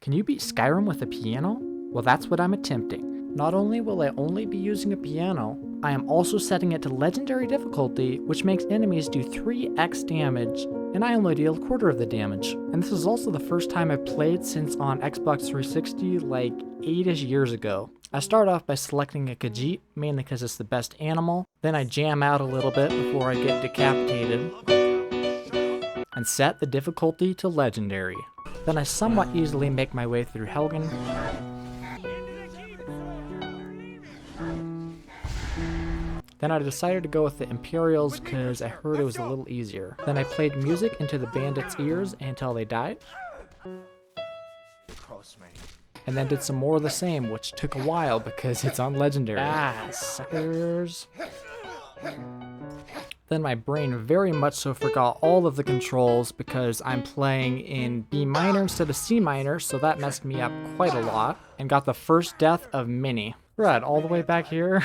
Can you beat Skyrim with a piano? Well, that's what I'm attempting. Not only will I only be using a piano, I am also setting it to legendary difficulty, which makes enemies do 3x damage, and I only deal a quarter of the damage. And this is also the first time I've played since on Xbox 360 like 8ish years ago. I start off by selecting a Khajiit, mainly because it's the best animal, then I jam out a little bit before I get decapitated, and set the difficulty to legendary. Then I somewhat easily make my way through Helgen, then I decided to go with the Imperials because I heard it was a little easier. Then I played music into the bandits' ears until they died, and then did some more of the same, which took a while because it's on legendary. Ah, suckers. Then my brain very much so forgot all of the controls because I'm playing in B minor instead of C minor, so that messed me up quite a lot, and got the first death of many. Right, all the way back here.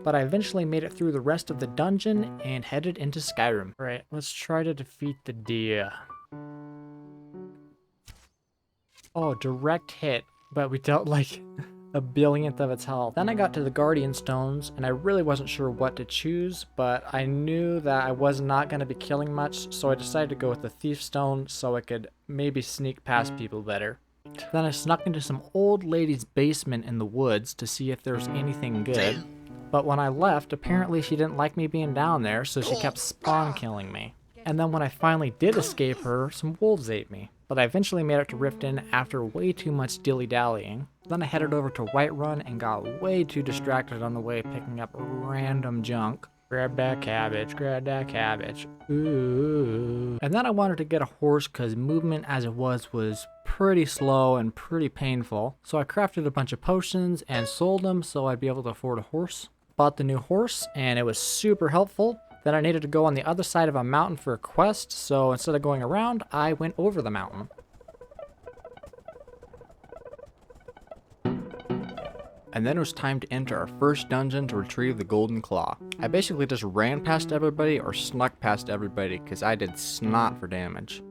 But I eventually made it through the rest of the dungeon and headed into Skyrim. Alright, let's try to defeat the deer. Oh, direct hit, but we dealt like a billionth of its health. Then I got to the Guardian Stones, and I really wasn't sure what to choose, but I knew that I was not going to be killing much, so I decided to go with the Thief Stone so I could maybe sneak past people better. Then I snuck into some old lady's basement in the woods to see if there was anything good, but when I left, apparently she didn't like me being down there, so she kept spawn killing me. And then when I finally did escape her, some wolves ate me. But I eventually made it to Riften after way too much dilly-dallying. Then I headed over to Whiterun and got way too distracted on the way picking up random junk. Grab that cabbage, grab that cabbage. Ooh. And then I wanted to get a horse because movement as it was pretty slow and pretty painful. So I crafted a bunch of potions and sold them so I'd be able to afford a horse. Bought the new horse and it was super helpful. Then I needed to go on the other side of a mountain for a quest, so instead of going around, I went over the mountain. And then it was time to enter our first dungeon to retrieve the Golden Claw. I basically just ran past everybody or snuck past everybody because I did snot for damage.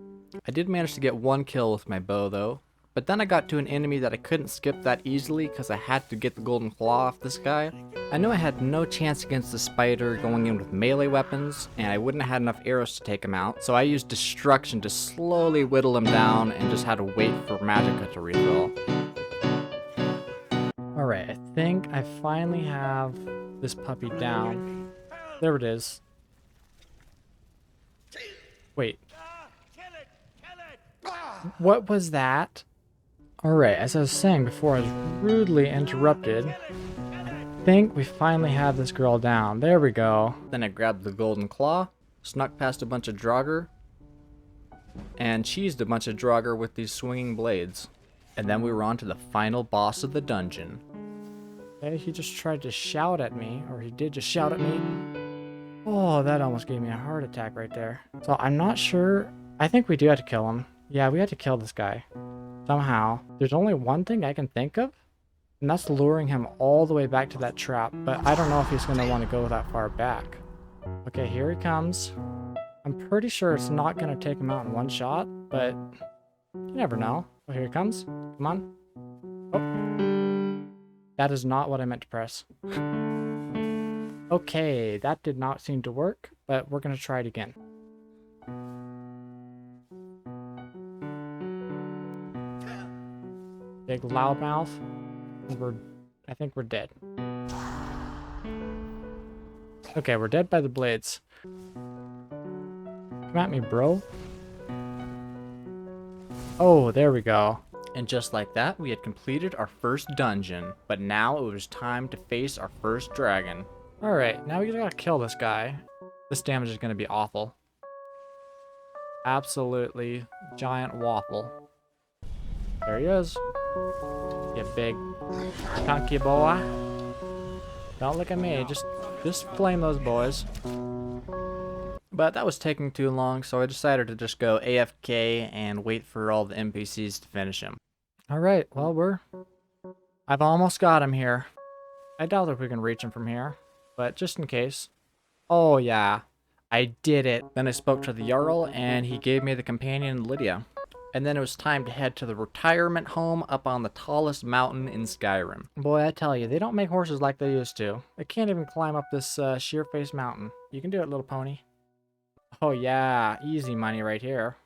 I did manage to get one kill with my bow though, but then I got to an enemy that I couldn't skip that easily because I had to get the Golden Claw off this guy. I knew I had no chance against the spider going in with melee weapons, and I wouldn't have had enough arrows to take him out, so I used Destruction to slowly whittle him down and just had to wait for Magicka to refill. Alright, I think I finally have this puppy down. There it is. Wait. What was that? Alright, as I was saying before I was rudely interrupted, I think we finally have this girl down. There we go. Then I grabbed the Golden Claw, snuck past a bunch of Draugr, and cheesed a bunch of Draugr with these swinging blades. And then we were on to the final boss of the dungeon. Okay, he just tried to shout at me, or he did just shout at me. Oh, that almost gave me a heart attack right there. So I'm not sure. I think we do have to kill him. Yeah, we had to kill this guy. Somehow. There's only one thing I can think of, and that's luring him all the way back to that trap, but I don't know if he's going to want to go that far back. Okay, here he comes. I'm pretty sure it's not going to take him out in one shot, but you never know. Oh, here he comes. Come on. Oh. That is not what I meant to press. Okay, that did not seem to work, but we're going to try it again. Big loudmouth. I think we're dead. Okay, we're dead by the blades. Come at me, bro. Oh, there we go. And just like that, we had completed our first dungeon. But now it was time to face our first dragon. Alright, now we gotta kill this guy. This damage is gonna be awful. Absolutely giant waffle. There he is. You big chunky boy. Don't look at me, just flame those boys. But that was taking too long, so I decided to just go AFK and wait for all the NPCs to finish him. Alright, well I've almost got him here. I doubt if we can reach him from here, but just in case. Oh yeah, I did it. Then I spoke to the Jarl and he gave me the companion Lydia. And then it was time to head to the retirement home up on the tallest mountain in Skyrim. Boy, I tell you, they don't make horses like they used to. They can't even climb up this sheer face mountain. You can do it, little pony. Oh yeah, easy money right here.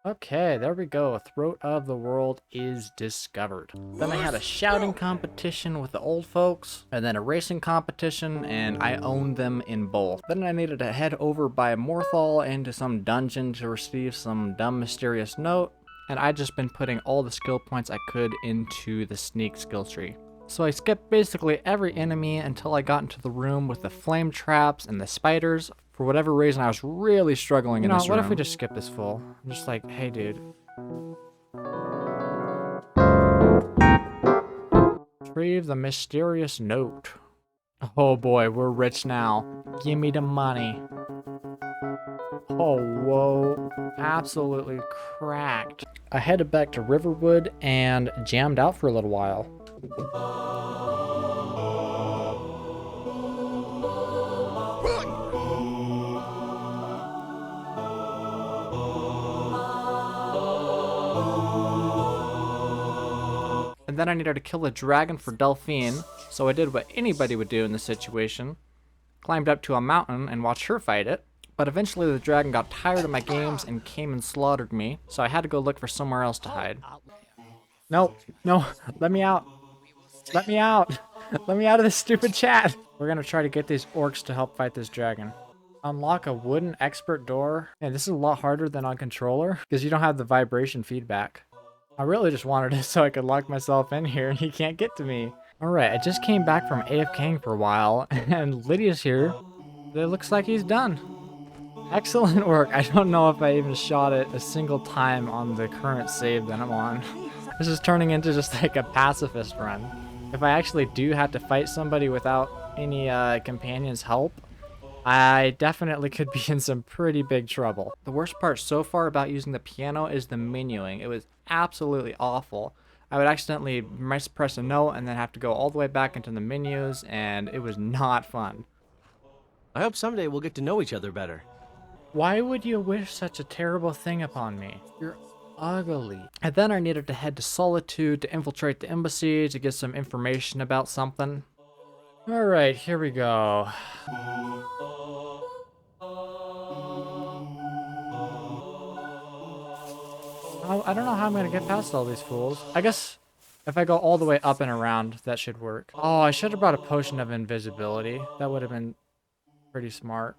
Okay, there we go. Throat of the World is discovered. Then I had a shouting competition with the old folks, and then a racing competition, and I owned them in both. Then I needed to head over by Morthal into some dungeon to receive some dumb mysterious note, and I'd just been putting all the skill points I could into the sneak skill tree. So I skipped basically every enemy until I got into the room with the flame traps and the spiders. For whatever reason, I was really struggling in this room. What if we just skip this full? I'm just like, hey, dude. Retrieve the mysterious note. Oh boy, we're rich now. Give me the money. Oh, whoa. Absolutely cracked. I headed back to Riverwood and jammed out for a little while. And then I needed to kill a dragon for Delphine, so I did what anybody would do in this situation. Climbed up to a mountain and watched her fight it. But eventually the dragon got tired of my games and came and slaughtered me, so I had to go look for somewhere else to hide. No, no, let me out. Let me out. Let me out of this stupid chat. We're gonna try to get these orcs to help fight this dragon. Unlock a wooden expert door. And this is a lot harder than on controller because you don't have the vibration feedback. I really just wanted it so I could lock myself in here and he can't get to me. Alright, I just came back from AFKing for a while and Lydia's here. It looks like he's done. Excellent work. I don't know if I even shot it a single time on the current save that I'm on. This is turning into just like a pacifist run. If I actually do have to fight somebody without any companion's help, I definitely could be in some pretty big trouble. The worst part so far about using the piano is the menuing. It was absolutely awful. I would accidentally press a note and then have to go all the way back into the menus, and it was not fun. I hope someday we'll get to know each other better. Why would you wish such a terrible thing upon me? You're ugly. And then I needed to head to Solitude to infiltrate the embassy to get some information about something. Alright, here we go. I don't know how I'm gonna get past all these fools. I guess if I go all the way up and around, that should work. Oh, I should have brought a potion of invisibility. That would have been pretty smart.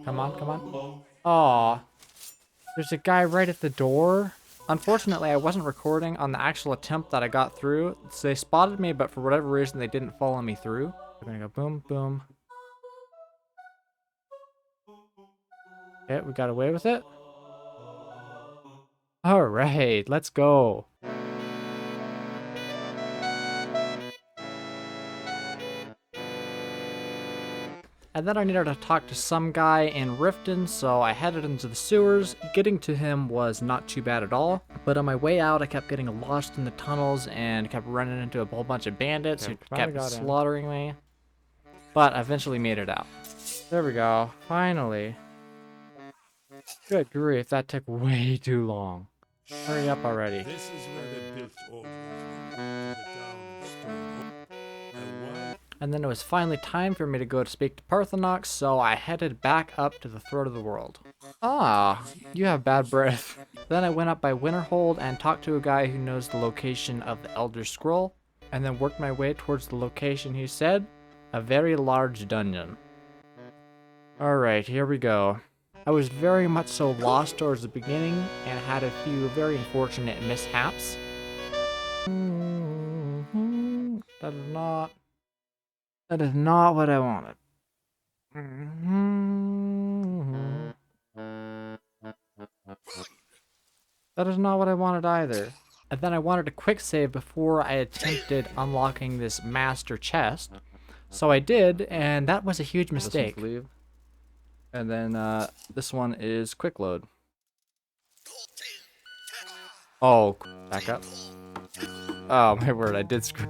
Come on, come on. Aw. There's a guy right at the door. Unfortunately, I wasn't recording on the actual attempt that I got through. So they spotted me, but for whatever reason, they didn't follow me through. We're gonna go boom, boom. Okay, we got away with it. All right, let's go. And then I needed to talk to some guy in Riften, so I headed into the sewers. Getting to him was not too bad at all, but on my way out I kept getting lost in the tunnels and kept running into a whole bunch of bandits who kept slaughtering me. But I eventually made it out. There we go, finally. Good grief, that took way too long. Hurry up already. This is where they built altars to the town of Stone. And then it was finally time for me to go to speak to Parthenox, so I headed back up to the throat of the world. Ah, you have bad breath. Then I went up by Winterhold and talked to a guy who knows the location of the Elder Scroll, and then worked my way towards the location he said, a very large dungeon. Alright, here we go. I was very much so lost towards the beginning and had a few very unfortunate mishaps. That is not what I wanted. That is not what I wanted either. And then I wanted a quick save before I attempted unlocking this master chest. So I did, and that was a huge mistake. And then this one is quick load. Oh, back up. Oh my word, I did screw.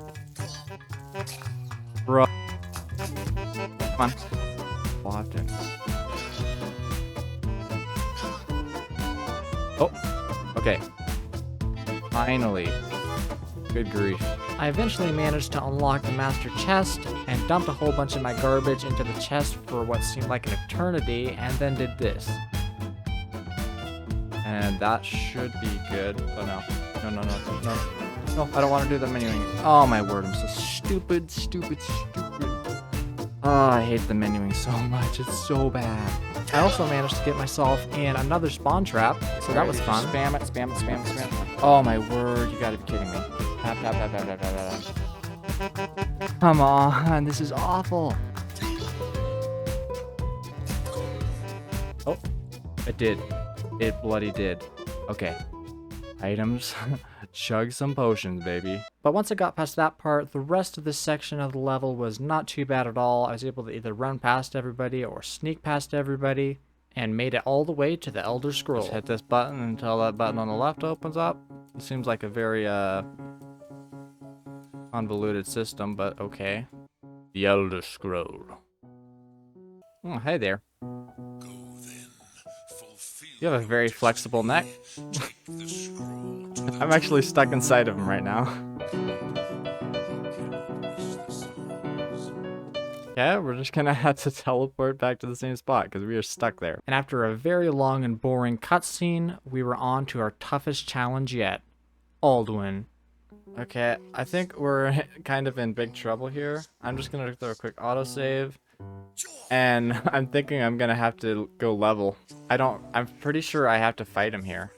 Bro. Come on. We'll have to. Oh, okay. Finally. Good grief. I eventually managed to unlock the master chest and dumped a whole bunch of my garbage into the chest for what seemed like an eternity, and then did this. And that should be good. Oh no. No. No, I don't want to do the menuing. Oh my word, I'm so stupid. Oh, I hate the menuing so much. It's so bad. I also managed to get myself in another spawn trap, so that was You fun. just spam it. Oh my word, you gotta be kidding me. Tap. Come on, this is awful. Oh, it did. It bloody did. Okay. Items. Chug some potions, baby. But once I got past that part, the rest of this section of the level was not too bad at all. I was able to either run past everybody or sneak past everybody, and made it all the way to the Elder Scroll. Just hit this button until that button on the left opens up. It seems like a very convoluted system, but okay. The Elder Scroll. Oh, hey there. You have a very flexible neck. I'm actually stuck inside of him right now. Yeah, we're just gonna have to teleport back to the same spot because we are stuck there. And after a very long and boring cutscene, we were on to our toughest challenge yet, Alduin. Okay, I think we're kind of in big trouble here. I'm just gonna throw a quick autosave. And I'm thinking I'm gonna have to go level. I'm pretty sure I have to fight him here.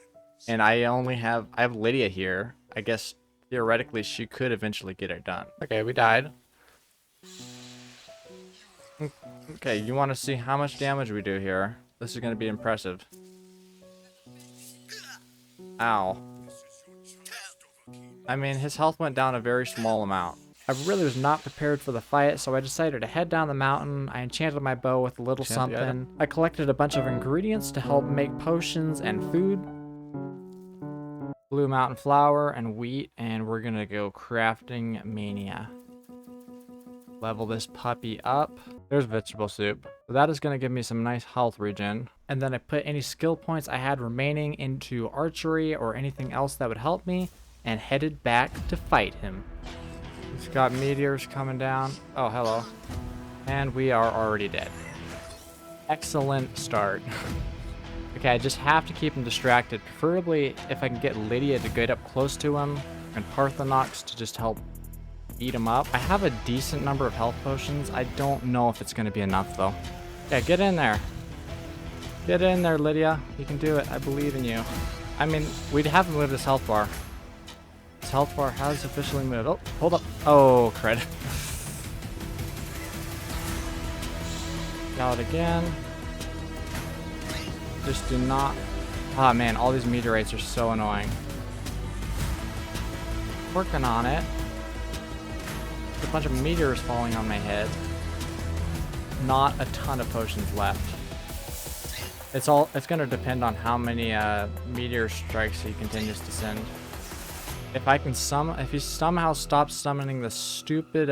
And I have Lydia here. I guess theoretically she could eventually get it done. Okay, we died. Okay, you want to see how much damage we do here? This is gonna be impressive. Ow. I mean, his health went down a very small amount. I really was not prepared for the fight, so I decided to head down the mountain. I enchanted my bow with a little something. I collected a bunch of ingredients to help make potions and food. Blue mountain flour and wheat, and we're gonna go crafting mania. Level this puppy up. There's vegetable soup. So that is gonna give me some nice health regen. And then I put any skill points I had remaining into archery or anything else that would help me, and headed back to fight him. He's got meteors coming down. Oh, hello. And we are already dead. Excellent start. Okay, I just have to keep him distracted. Preferably if I can get Lydia to get up close to him, and Parthenox to just help beat him up. I have a decent number of health potions. I don't know if it's going to be enough, though. Yeah, get in there. Get in there, Lydia. You can do it. I believe in you. I mean, we'd have him move this health bar. This health bar has officially moved. Oh, hold up. Oh, cred. Got it again. Just do not... Ah, man, all these meteorites are so annoying. Working on it. A bunch of meteors falling on my head. Not a ton of potions left. It's gonna depend on how many meteor strikes he continues to send. If he somehow stops summoning the stupid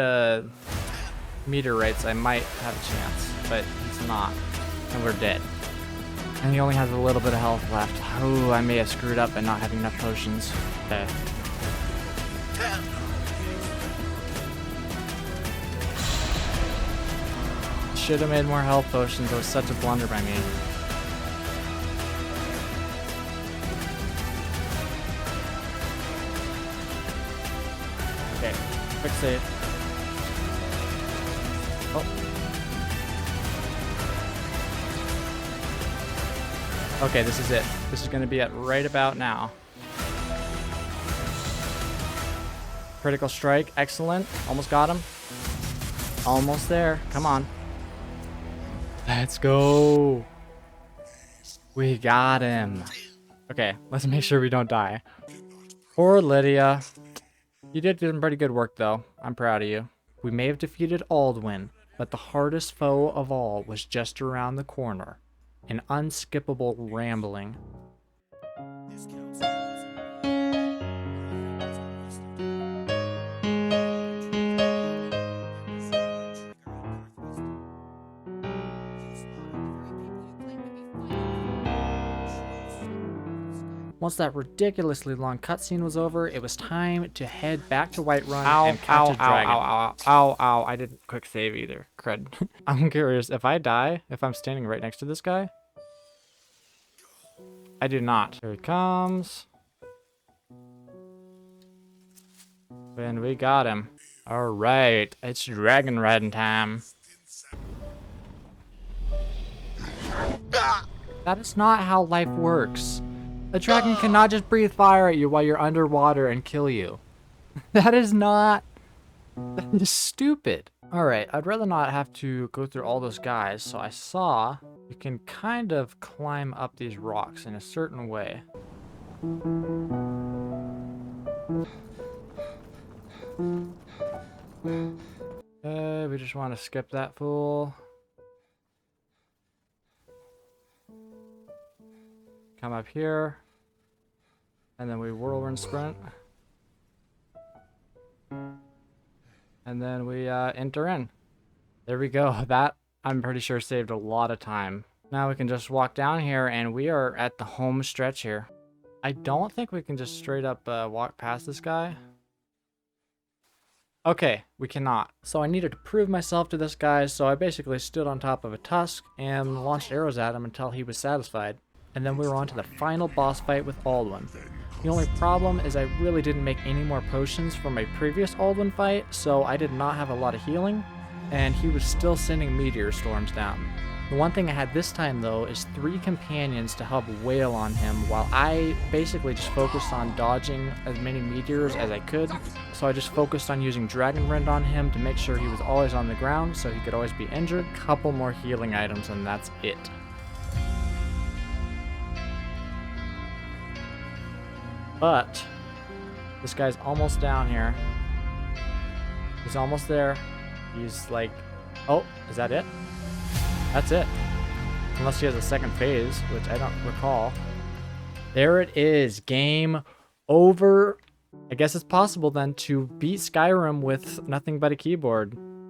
meteorites, I might have a chance, but he's not, and we're dead. And he only has a little bit of health left. Oh, I may have screwed up by not having enough potions. Okay. Should have made more health potions. It was such a blunder by me. Okay, quick save. Oh. Okay, this is it. This is going to be it right about now. Critical strike, excellent. Almost got him. Almost there. Come on. Let's go. We got him. Okay, let's make sure we don't die. Poor Lydia. You did some pretty good work, though. I'm proud of you. We may have defeated Alduin, but the hardest foe of all was just around the corner. An unskippable rambling. Once that ridiculously long cutscene was over, it was time to head back to Whiterun Ow, and catch a dragon. ow. I didn't quick save either. Cred. I'm curious, if I die, if I'm standing right next to this guy? I do not. Here he comes. And we got him. Alright, it's dragon riding time. That is not how life works. A dragon cannot just breathe fire at you while you're underwater and kill you. That is not... That is stupid. Alright, I'd rather not have to go through all those guys, so I saw you can kind of climb up these rocks in a certain way. Okay, we just want to skip that fool. Come up here. And then we whirlwind sprint. And then we enter in. There we go. That, I'm pretty sure, saved a lot of time. Now we can just walk down here and we are at the home stretch here. I don't think we can just straight up walk past this guy. Okay, we cannot. So I needed to prove myself to this guy, so I basically stood on top of a tusk and launched arrows at him until he was satisfied. And then we were on to the final boss fight with Alduin. The only problem is I really didn't make any more potions from my previous Alduin fight, so I did not have a lot of healing, and he was still sending meteor storms down. The one thing I had this time though is 3 companions to help wail on him while I basically just focused on dodging as many meteors as I could. So I just focused on using Dragon Rend on him to make sure he was always on the ground so he could always be injured. Couple more healing items and that's it. But this guy's almost down here. He's almost there. He's like, oh, is that it? That's it. Unless he has a second phase, which I don't recall. There it is. Game over. I guess it's possible then to beat Skyrim with nothing but a keyboard.